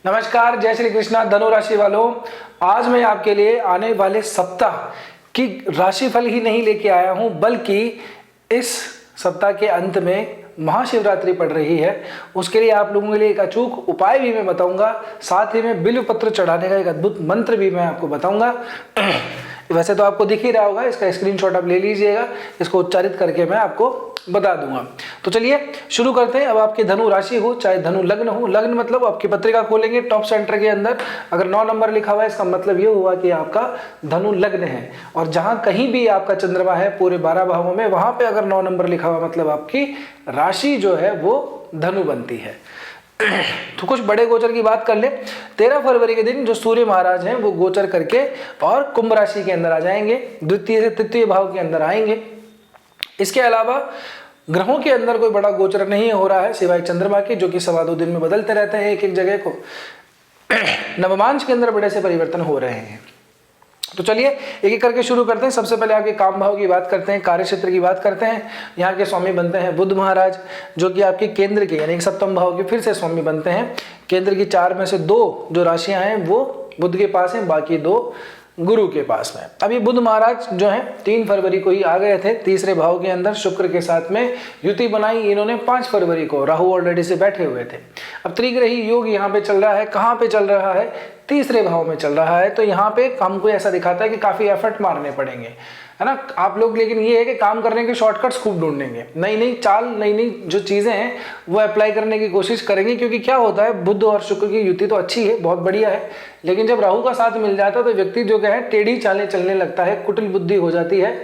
नमस्कार, जय श्री कृष्णा धनु राशि वालों। आज मैं आपके लिए आने वाले सप्ताह की राशिफल ही नहीं लेके आया हूं, बल्कि इस सप्ताह के अंत में महाशिवरात्रि पड़ रही है। उसके लिए आप लोगों के लिए एक अचूक उपाय भी मैं बताऊंगा, साथ ही में बिल्व पत्र चढ़ाने का एक अद्भुत मंत्र भी मैं आपको बताऊंगा। वैसे तो आपको दिख ही रहा होगा, इसका स्क्रीनशॉट आप ले लीजिएगा, इसको उच्चारित करके मैं आपको बता दूंगा। तो चलिए शुरू करते हैं। अब आपकी धनु राशि हो चाहे धनु लग्न हो, लग्न मतलब आपकी पत्रिका खोलेंगे टॉप सेंटर के अंदर अगर 9 नंबर लिखा हुआ है, इसका मतलब ये हुआ कि आपका धनु लग्न है। और जहां कहीं भी आपका चंद्रमा है पूरे 12 भावों में, वहां पे अगर 9 नंबर लिखा हुआ मतलब आपकी राशि जो है वो धनु बनती है। तो कुछ बड़े गोचर की बात कर ले। 13 फरवरी के दिन जो सूर्य महाराज हैं वो गोचर करके और कुंभ राशि के अंदर आ जाएंगे, द्वितीय से तृतीय भाव के अंदर आएंगे। इसके अलावा ग्रहों के अंदर कोई बड़ा गोचर नहीं हो रहा है सिवाय चंद्रमा के, जो कि 2.25 दिन में बदलते रहते हैं एक एक जगह को। नवमांश के अंदर बड़े से परिवर्तन हो रहे हैं। तो चलिए एक एक करके शुरू करते हैं। सबसे पहले आपके काम भाव की बात करते हैं, कार्य क्षेत्र की बात करते हैं। यहाँ के स्वामी बनते हैं बुध महाराज, जो कि आपके केंद्र के यानी सप्तम भाव के फिर से स्वामी बनते हैं। केंद्र की 4 में से 2 जो राशियां हैं वो बुध के पास हैं, बाकी 2 गुरु के पास में। अभी बुध महाराज जो है 3 फरवरी को ही आ गए थे तीसरे भाव के अंदर, शुक्र के साथ में युति बनाई इन्होंने 5 फरवरी को। राहु ऑलरेडी से बैठे हुए थे। अब त्रिग्रही योग यहाँ पे चल रहा है। कहाँ पे चल रहा है? तीसरे भाव में चल रहा है। तो यहाँ पे हमको ऐसा दिखाता है कि काफी एफर्ट मारने पड़ेंगे, है ना आप लोग। लेकिन ये है कि काम करने के शॉर्टकट्स खूब ढूंढेंगे, नई नई चाल, नई नई जो चीजें हैं वो अप्लाई करने की कोशिश करेंगे। क्योंकि क्या होता है, बुध और शुक्र की युति तो अच्छी है, बहुत बढ़िया है, लेकिन जब राहु का साथ मिल जाता है तो व्यक्ति जो है टेढ़ी चालें चलने लगता है, कुटिल बुद्धि हो जाती है।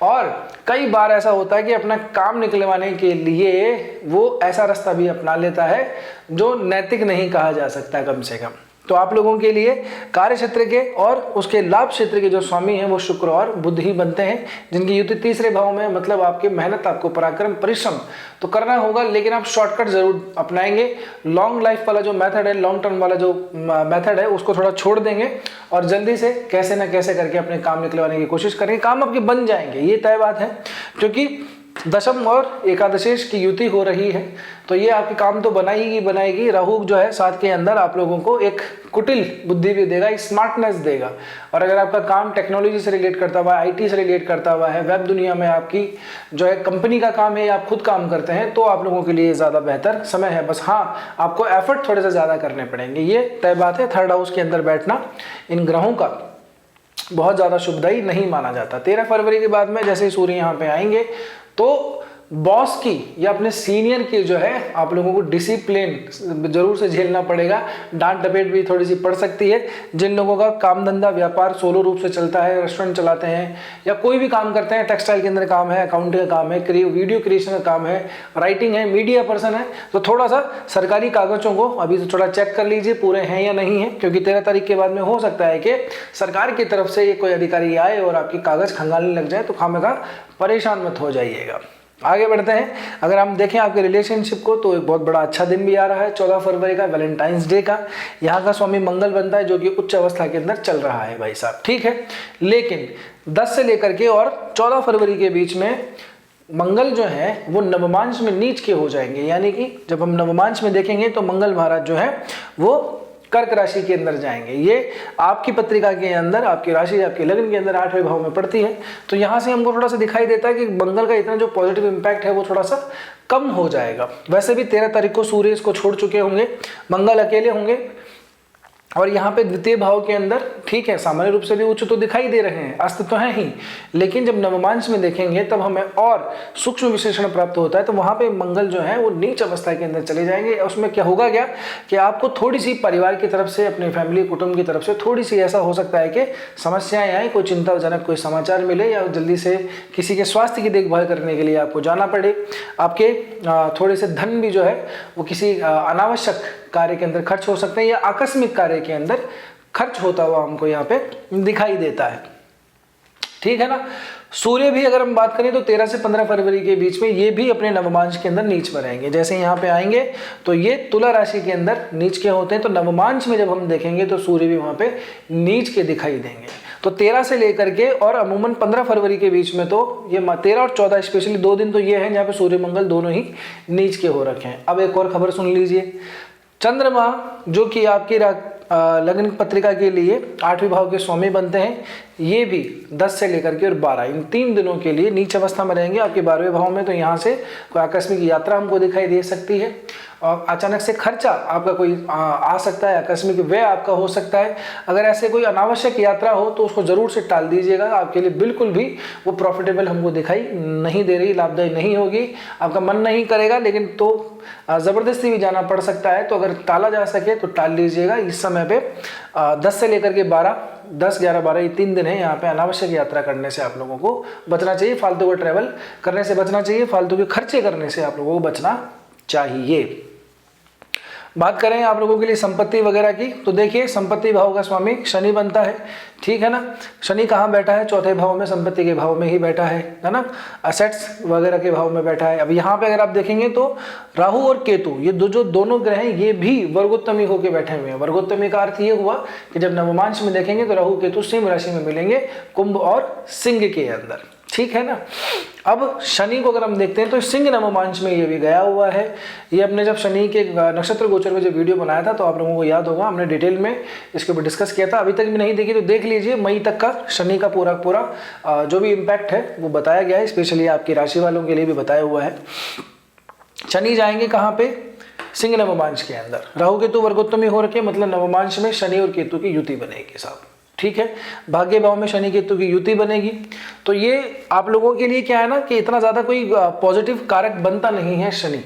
और कई बार ऐसा होता है कि अपना काम निकलवाने के लिए वो ऐसा रास्ता भी अपना लेता है जो नैतिक नहीं कहा जा सकता कम से कम। तो आप लोगों के लिए कार्य क्षेत्र के और उसके लाभ क्षेत्र के जो स्वामी हैं वो शुक्र और बुध ही बनते हैं, जिनकी युति तीसरे भाव में। मतलब आपकी मेहनत, आपको पराक्रम, परिश्रम तो करना होगा, लेकिन आप शॉर्टकट जरूर अपनाएंगे। लॉन्ग लाइफ वाला जो मेथड है, लॉन्ग टर्म वाला जो मेथड है, उसको थोड़ा छोड़ देंगे और जल्दी से कैसे ना कैसे करके अपने काम निकलवाने की कोशिश करेंगे। काम आपके बन जाएंगे, ये तय बात है, क्योंकि दशम और एकादशेश की युति हो रही है। तो ये आपके काम तो बनाएगी। राहु जो है साथ के अंदर आप लोगों को एक कुटिल बुद्धि भी देगा, एक स्मार्टनेस देगा। और अगर आपका काम टेक्नोलॉजी से रिलेट करता हुआ है, आईटी से रिलेट करता हुआ है, वेब दुनिया में आपकी जो है कंपनी का काम है या आप खुद काम करते हैं, तो आप लोगों के लिए ज़्यादा बेहतर समय है। बस हाँ, आपको एफर्ट थोड़े से ज़्यादा करने पड़ेंगे, ये तय बात है। थर्ड हाउस के अंदर बैठना इन ग्रहों का बहुत ज़्यादा शुभदायी नहीं माना जाता। 13 फरवरी के बाद में जैसे ही सूर्य यहाँ पे आएंगे तो बॉस की या अपने सीनियर की जो है आप लोगों को डिसिप्लिन जरूर से झेलना पड़ेगा। डांट डपेट भी थोड़ी सी पड़ सकती है। जिन लोगों का काम धंधा व्यापार सोलो रूप से चलता है, रेस्टोरेंट चलाते हैं या कोई भी काम करते हैं, टेक्सटाइल के अंदर काम है, अकाउंटिंग का काम है, वीडियो क्रिएशन का काम है, राइटिंग है, मीडिया पर्सन है, तो थोड़ा सा सरकारी कागजों को अभी तो थोड़ा चेक कर लीजिए पूरे हैं या नहीं है। क्योंकि 13 तारीख के बाद में हो सकता है कि सरकार की तरफ से ये कोई अधिकारी आए और आपकी कागज खंगालने लग जाए, तो खामखा परेशान मत हो जाइएगा। आगे बढ़ते हैं। अगर हम देखें आपके रिलेशनशिप को, तो एक बहुत बड़ा अच्छा दिन भी आ रहा है 14 फरवरी का, वैलेंटाइंस डे का। यहाँ का स्वामी मंगल बनता है, जो कि उच्च अवस्था के अंदर चल रहा है भाई साहब, ठीक है। लेकिन 10 से लेकर के और 14 फरवरी के बीच में मंगल जो है वो नवमांश में नीच के हो जाएंगे। यानी कि जब हम नवमांश में देखेंगे तो मंगल महाराज जो है वो कर्क राशि के अंदर जाएंगे। ये आपकी पत्रिका के अंदर, आपकी राशि, आपके लग्न के अंदर 8वें भाव में पड़ती है। तो यहाँ से हमको थोड़ा सा दिखाई देता है कि मंगल का इतना जो पॉजिटिव इंपैक्ट है वो थोड़ा सा कम हो जाएगा। वैसे भी 13 तारीख को सूर्य इसको छोड़ चुके होंगे, मंगल अकेले होंगे। और यहाँ पे द्वितीय भाव के अंदर ठीक है, सामान्य रूप से भी उच्च तो दिखाई दे रहे हैं, अस्तित्व है ही, लेकिन जब नवमांश में देखेंगे तब हमें और सूक्ष्म विश्लेषण प्राप्त होता है। तो वहाँ पे मंगल जो है वो नीच अवस्था के अंदर चले जाएंगे। उसमें क्या होगा क्या कि आपको थोड़ी सी परिवार की तरफ से, अपनी फैमिली कुटुंब की तरफ से थोड़ी सी ऐसा हो सकता है कि समस्याएं आए, कोई चिंताजनक कोई समाचार मिले, या जल्दी से किसी के स्वास्थ्य की देखभाल करने के लिए आपको जाना पड़े। आपके थोड़े से धन भी जो है वो किसी अनावश्यक कार्य के अंदर खर्च हो सकते हैं, या आकस्मिक कार्य के अंदर खर्च होता हुआ हमको यहाँ पे दिखाई देता है, ठीक है ना। सूर्य भी अगर हम बात करें तो 13 से 15 फरवरी के बीच में ये भी अपने नवमांश के अंदर नीच पर रहेंगे। जैसे यहाँ पे आएंगे तो ये तुला राशि के अंदर नीच के होते हैं, तो नवमांश में जब हम देखेंगे तो सूर्य भी वहां पे नीच के दिखाई देंगे। तो 13 से लेकर के और अमूमन 15 फरवरी के बीच में तो ये 13 और 14 स्पेशली 2 दिन तो ये हैं जहाँ पे सूर्य मंगल दोनों ही नीच के हो रखे हैं। अब एक और खबर सुन लीजिए। चंद्रमा जो कि आपकी लग्न पत्रिका के लिए 8वें भाव के स्वामी बनते हैं, ये भी 10 से लेकर के और 12 इन 3 दिनों के लिए नीच अवस्था में रहेंगे आपके 12वें भाव में। तो यहाँ से कोई आकस्मिक यात्रा हमको दिखाई दे सकती है और अचानक से खर्चा आपका कोई आ सकता है, आकस्मिक व्यय आपका हो सकता है। अगर ऐसे कोई अनावश्यक यात्रा हो तो उसको जरूर से टाल दीजिएगा, आपके लिए बिल्कुल भी वो प्रॉफिटेबल हमको दिखाई नहीं दे रही, लाभदायी नहीं होगी, आपका मन नहीं करेगा, लेकिन तो ज़बरदस्ती भी जाना पड़ सकता है। तो अगर टाला जा सके तो टाल लीजिएगा इस समय पे। 10 से लेकर के 12, 10, 11, 12 ये 3 दिन है, यहाँ पे अनावश्यक यात्रा करने से आप लोगों को बचना चाहिए, फालतू का ट्रैवल करने से बचना चाहिए, फालतू के खर्चे करने से आप लोगों को बचना चाहिए। बात करें आप लोगों के लिए संपत्ति वगैरह की, तो देखिए संपत्ति भाव का स्वामी शनि बनता है, ठीक है ना। शनि कहाँ बैठा है? 4थे भाव में, संपत्ति के भाव में ही बैठा है ना, असेट्स वगैरह के भाव में बैठा है। अब यहाँ पे अगर आप देखेंगे तो राहु और केतु ये जो दोनों ग्रह हैं ये भी वर्गोत्तमी होकर बैठे हुए हैं। वर्गोत्तमी का अर्थ ये हुआ कि जब नवमांश में देखेंगे तो राहु केतु सिंह राशि में मिलेंगे, कुंभ और सिंह के अंदर, ठीक है ना। अब शनि को अगर हम देखते हैं तो सिंह नवमांश में ये भी गया हुआ है। ये अपने जब शनि के नक्षत्र गोचर में जो वीडियो बनाया था तो आप लोगों को याद होगा, हमने डिटेल में इसके ऊपर डिस्कस किया था। अभी तक भी नहीं देखी तो देख लीजिए, मई तक का शनि का पूरा जो भी इम्पैक्ट है वो बताया गया है, स्पेशली आपकी राशि वालों के लिए भी बताया हुआ है। शनि जाएंगे कहाँ पे? सिंह नवमांश के अंदर। राहु केतु वर्गोत्तमी हो रखे, मतलब नवमांश में शनि और केतु की युति बनेगी साहब, ठीक है। भाग्य भाव में शनि केतु की युति बनेगी। तो ये आप लोगों के लिए क्या है ना कि इतना ज्यादा कोई पॉजिटिव कारक बनता नहीं है शनि,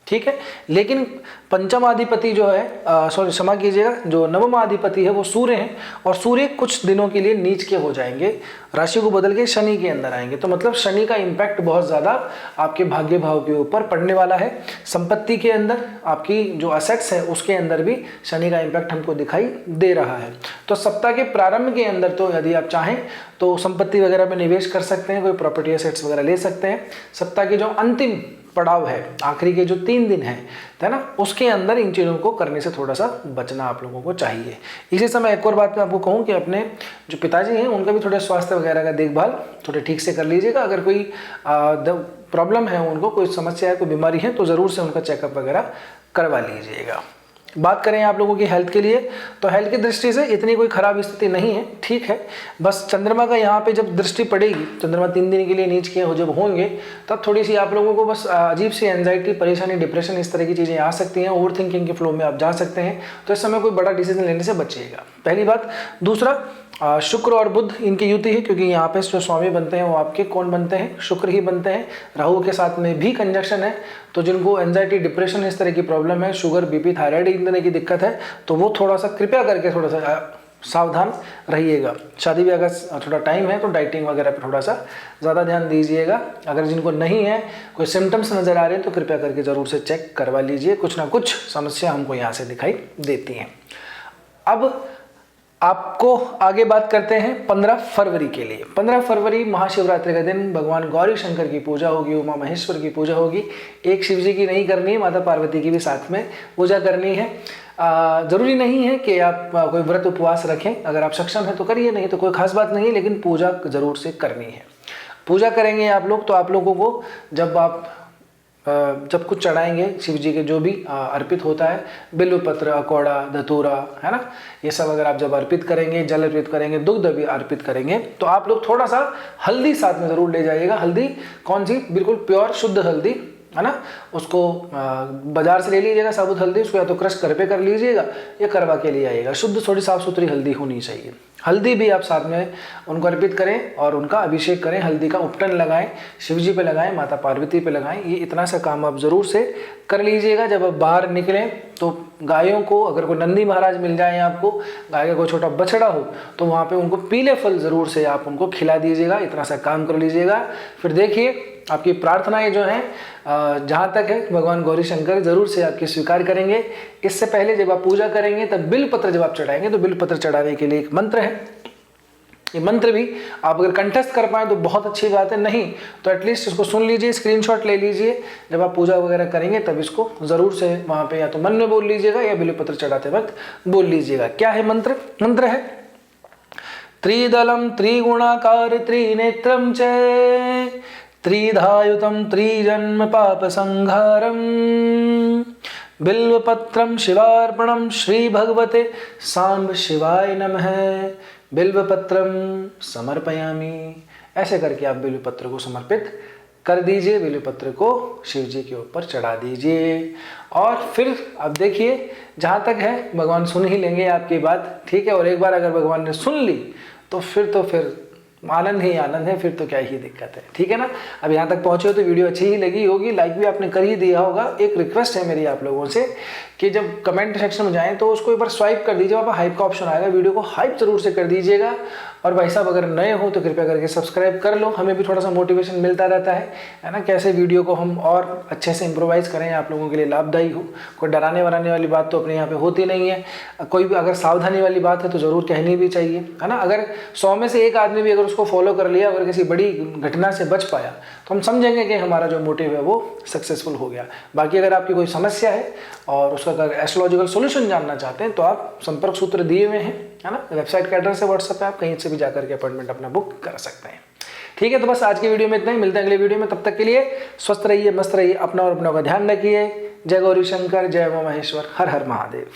ठीक है। लेकिन पंचमाधिपति जो है, सॉरी क्षमा कीजिएगा, जो नवमाधिपति है वो सूर्य है, और सूर्य कुछ दिनों के लिए नीच के हो जाएंगे, राशि को बदल के शनि के अंदर आएंगे। तो मतलब शनि का इम्पैक्ट बहुत ज्यादा आपके भाग्य भाव के ऊपर पड़ने वाला है। संपत्ति के अंदर आपकी जो असेट्स है उसके अंदर भी शनि का इम्पैक्ट हमको दिखाई दे रहा है। तो सप्ताह के प्रारंभ के अंदर तो यदि आप चाहें तो संपत्ति वगैरह में निवेश कर सकते हैं, कोई प्रॉपर्टी असेट्स वगैरह ले सकते हैं। सप्ताह के जो अंतिम पड़ाव है, आखिरी के जो 3 दिन है ना, उसके अंदर इन चीज़ों को करने से थोड़ा सा बचना आप लोगों को चाहिए। इसी समय एक और बात मैं आपको कहूँ कि अपने जो पिताजी हैं उनका भी थोड़े स्वास्थ्य वगैरह का देखभाल थोड़े ठीक से कर लीजिएगा। अगर कोई प्रॉब्लम है, उनको कोई समस्या है, कोई बीमारी है, तो ज़रूर से उनका चेकअप वगैरह करवा लीजिएगा। बात करें आप लोगों की हेल्थ के लिए, तो हेल्थ की दृष्टि से इतनी कोई खराब स्थिति नहीं है, ठीक है। बस चंद्रमा का यहाँ पे जब दृष्टि पड़ेगी, चंद्रमा 3 दिन के लिए नीच के जब होंगे, तब थोड़ी सी आप लोगों को बस अजीब सी एंजाइटी, परेशानी, डिप्रेशन, इस तरह की चीज़ें आ सकती हैं। ओवर थिंकिंग के फ्लो में आप जा सकते हैं, तो इस समय कोई बड़ा डिसीजन लेने से बचिएगा, पहली बात। दूसरा, शुक्र और बुध इनकी युति है, क्योंकि यहाँ पे जो स्वामी बनते हैं वो आपके कौन बनते हैं? शुक्र ही बनते हैं। राहु के साथ में भी कंजक्शन है, तो जिनको एंजाइटी, डिप्रेशन, इस तरह की प्रॉब्लम है, शुगर, बीपी, थायराइड इन तरह की दिक्कत है, तो वो थोड़ा सा कृपया करके थोड़ा सा सावधान रहिएगा। शादी ब्याह का थोड़ा टाइम है तो डाइटिंग वगैरह पे थोड़ा सा ज़्यादा ध्यान दीजिएगा। अगर जिनको नहीं है, कोई सिम्टम्स नज़र आ रहे हैं, तो कृपया करके ज़रूर से चेक करवा लीजिए, कुछ ना कुछ समस्या हमको यहाँ से दिखाई देती हैं। अब आपको आगे बात करते हैं 15 फरवरी के लिए। 15 फरवरी महाशिवरात्रि का दिन, भगवान गौरी शंकर की पूजा होगी, उमा महेश्वर की पूजा होगी। एक शिव जी की नहीं करनी है, माता पार्वती की भी साथ में पूजा करनी है। ज़रूरी नहीं है कि आप कोई व्रत उपवास रखें, अगर आप सक्षम हैं तो करिए, नहीं तो कोई खास बात नहीं है, लेकिन पूजा ज़रूर से करनी है। पूजा करेंगे आप लोग, तो आप लोगों को जब कुछ चढ़ाएंगे शिव जी के, जो भी अर्पित होता है, बिल्वपत्र, अकौड़ा, धतूरा, है ना, ये सब अगर आप जब अर्पित करेंगे, जल अर्पित करेंगे, दुग्ध भी अर्पित करेंगे, तो आप लोग थोड़ा सा हल्दी साथ में ज़रूर ले जाइएगा। हल्दी कौन सी? बिल्कुल प्योर शुद्ध हल्दी, है ना, उसको बाजार से ले लीजिएगा साबुत हल्दी, उसको या तो क्रश घर पे कर लीजिएगा या करवा के लिए आइएगा। शुद्ध थोड़ी साफ सुथरी हल्दी होनी चाहिए। हल्दी भी आप साथ में उनको अर्पित करें और उनका अभिषेक करें, हल्दी का उपटन लगाएं, शिव जी पे लगाएं, माता पार्वती पे लगाएं। ये इतना सा काम आप ज़रूर से कर लीजिएगा। जब आप बाहर निकलें तो गायों को, अगर कोई नंदी महाराज मिल जाए आपको, गाय का कोई छोटा बछड़ा हो, तो वहाँ पे उनको पीले फल ज़रूर से आप उनको खिला दीजिएगा। इतना सा काम कर लीजिएगा। फिर देखिए आपकी प्रार्थनाएं जो हैं जहाँ तक है भगवान गौरी शंकर ज़रूर से आपकी स्वीकार करेंगे। इससे पहले जब आप पूजा करेंगे तब बिल्वपत्र जब आप चढ़ाएंगे तो बिल्वपत्र चढ़ाने के लिए एक मंत्र है। ये मंत्र भी आप अगर कंठस्थ कर पाएँ तो बहुत अच्छी बात है, नहीं तो एटलीस्ट इसको सुन लीजिए, स्क्रीनशॉट ले लीजिए। जब आप पूजा वगैरह करेंगे तब इसको ज़रूर से वहाँ पे या तो मन में बोल लीजिएगा या बिल्वपत्र चढ़ाते वक्त बोल लीजिएगा। क्या है मंत्र? मंत्र है त्रिदलम त्रिगुणाकार त्रिनेत्रम च त्रिधायुतम त्रिजन्म पाप संहारम बिल्वपत्रम शिवार्पणम श्री भगवते सांब शिवाय नमः। बिल्वपत्रम समर्पयामि। ऐसे करके आप बिल्वपत्र को समर्पित कर दीजिए, बिल्वपत्र को शिव जी के ऊपर चढ़ा दीजिए। और फिर अब देखिए, जहाँ तक है भगवान सुन ही लेंगे आपकी बात, ठीक है। और एक बार अगर भगवान ने सुन ली तो फिर आनंद ही आनंद है, फिर तो क्या ही दिक्कत है, ठीक है ना। अब यहाँ तक पहुँचे हो तो वीडियो अच्छी ही लगी होगी, लाइक भी आपने कर ही दिया होगा। एक रिक्वेस्ट है मेरी आप लोगों से कि जब कमेंट सेक्शन में जाएं तो उसको एक बार स्वाइप कर दीजिए, वहाँ पर हाइप का ऑप्शन आएगा, वीडियो को हाइप जरूर से कर दीजिएगा। और भाई साहब अगर नए हो तो कृपया करके सब्सक्राइब कर लो, हमें भी थोड़ा सा मोटिवेशन मिलता रहता है ना, कैसे वीडियो को हम और अच्छे से इम्प्रोवाइज़ करें, आप लोगों के लिए लाभदायी हो। कोई डराने वराने वाली बात तो अपने यहाँ पे होती नहीं है, कोई भी अगर सावधानी वाली बात है तो ज़रूर कहनी भी चाहिए, है ना। अगर 100 में से एक आदमी भी अगर उसको फॉलो कर लिया, अगर किसी बड़ी घटना से बच पाया, तो हम समझेंगे कि हमारा जो मोटिव है वो सक्सेसफुल हो गया। बाकी अगर आपकी कोई समस्या है और उसका अगर एस्ट्रोलॉजिकल सॉल्यूशन जानना चाहते हैं तो आप संपर्क सूत्र दिए हुए हैं, है ना, वेबसाइट का एड्रेस है, व्हाट्सएप पे आप कहीं से भी जाकर के अपॉइंटमेंट अपना बुक कर सकते हैं, ठीक है। तो बस आज की वीडियो में इतना ही, मिलते हैं अगले वीडियो में। तब तक के लिए स्वस्थ रहिए, मस्त रहिए, अपना और अपनों का ध्यान रखिए। जय गौरी शंकर, जय उमा महेश्वर, हर हर महादेव।